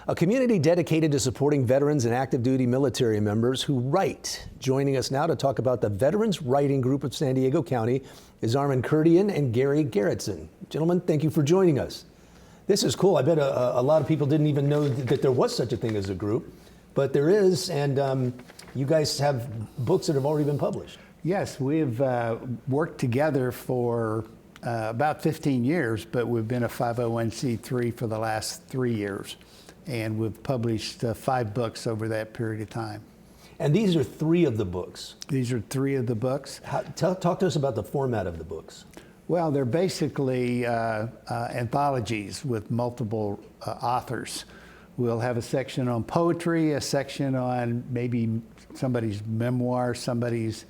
A community dedicated to supporting veterans and active duty military members who write. Joining us now to talk about the Veterans Writing Group of San Diego County is Armen Kurdian and Garry Garretson. Gentlemen, thank you for joining us. This is cool. I bet a lot of people didn't even know that there was such a thing as a group, but there is, and you guys have books that have already been published. Yes, we've worked together for about 15 years, but we've been a 501c3 for the last 3 years. And we've published 5 books over that period of time. And these are 3 of the books. These are 3 of the books. Talk to us about the format of the books. Well, they're basically anthologies with multiple authors. We'll have a section on poetry, a section on maybe somebody's memoir, somebody's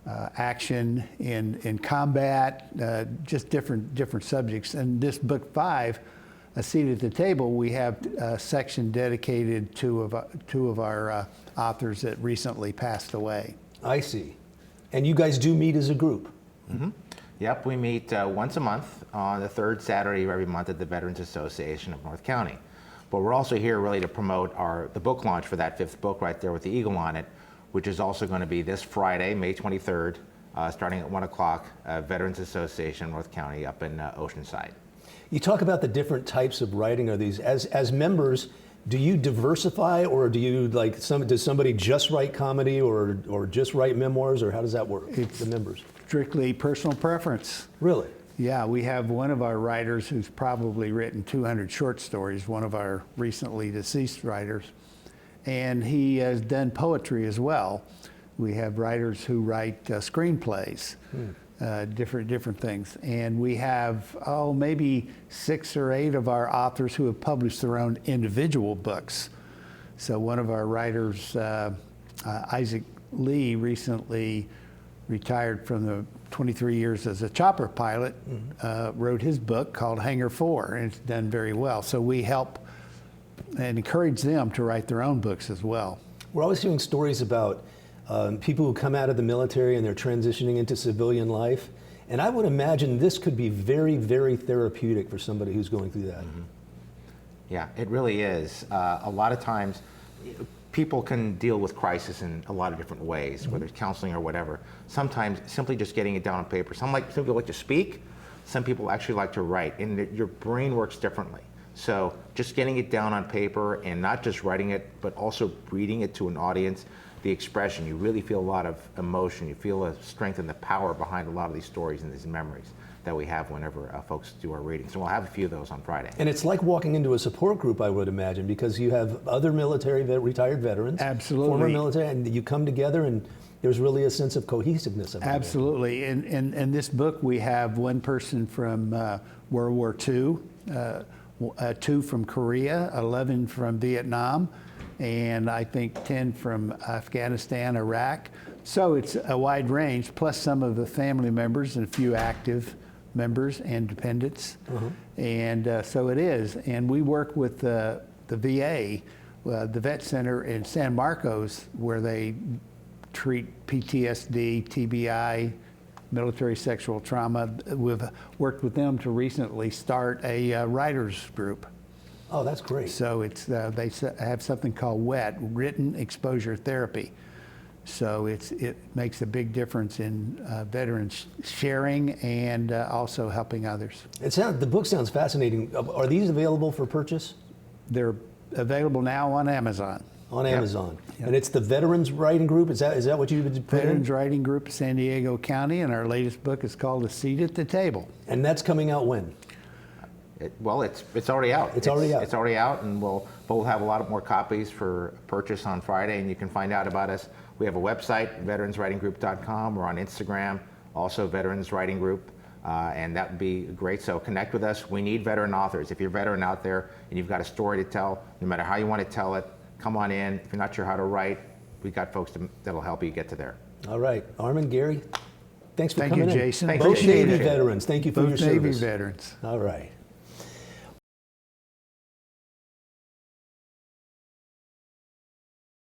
action in combat, just different subjects. And this book 5, A Seat at the Table, we have a section dedicated to two of our authors that recently passed away. I see. And you guys do meet as a group? Mm-hmm. Yep, we meet once a month on the 3rd Saturday of every month at the Veterans Association of North County. But we're also here really to promote the book launch for that 5th book right there with the eagle on it, which is also going to be this Friday, May 23rd, starting at 1 o'clock, Veterans Association North County up in Oceanside. You talk about the different types of writing. Are these, as members, do you diversify, or do you does somebody just write comedy or just write memoirs, or how does that work? It's the members. Strictly personal preference. Really? Yeah, we have one of our writers who's probably written 200 short stories, one of our recently deceased writers, and he has done poetry as well. We have writers who write screenplays. Different things, and we have maybe 6 or 8 of our authors who have published their own individual books. So one of our writers, Isaac Lee, recently retired from the 23 years as a chopper pilot, wrote his book called Hangar 4, and it's done very well. So we help and encourage them to write their own books as well. We're always hearing stories about people who come out of the military and they're transitioning into civilian life. And I would imagine this could be very, very therapeutic for somebody who's going through that. Mm-hmm. Yeah, it really is. A lot of times, people can deal with crisis in a lot of different ways, whether it's counseling or whatever. Sometimes simply just getting it down on paper. Some people like to speak, some people actually like to write, and your brain works differently. So just getting it down on paper and not just writing it, but also reading it to an audience, the expression, you really feel a lot of emotion. You feel the strength and the power behind a lot of these stories and these memories that we have whenever folks do our readings. So we'll have a few of those on Friday. And it's like walking into a support group, I would imagine, because you have other retired veterans, absolutely, former military, and you come together and there's really a sense of cohesiveness. Absolutely. In this book, we have one person from World War II, 2 from Korea, 11 from Vietnam, and I think 10 from Afghanistan, Iraq. So it's a wide range, plus some of the family members and a few active members and dependents. And so it is. And we work with the VA, the Vet Center in San Marcos, where they treat PTSD, TBI, military sexual trauma. We've worked with them to recently start a writers group. Oh, that's great. So it's they have something called WET, Written Exposure Therapy. So it makes a big difference in veterans sharing and also helping others. The book sounds fascinating. Are these available for purchase? They're available now on Amazon. On Amazon. Yep. And it's the Veterans Writing Group? Is that what you put in? Veterans Writing Group, San Diego County, and our latest book is called A Seat at the Table. And that's coming out when? Well, it's already out. It's already out. It's already out, and we'll have a lot more copies for purchase on Friday, and you can find out about us. We have a website, veteranswritinggroup.com. We're on Instagram, also Veterans Writing Group, and that would be great. So connect with us. We need veteran authors. If you're a veteran out there and you've got a story to tell, no matter how you want to tell it, come on in. If you're not sure how to write, we've got folks that'll help you get to there. All right. Armen, Garry, thanks for coming in. Thank you, Jason. Both Navy veterans. Thank you for your service. Both Navy veterans. All right.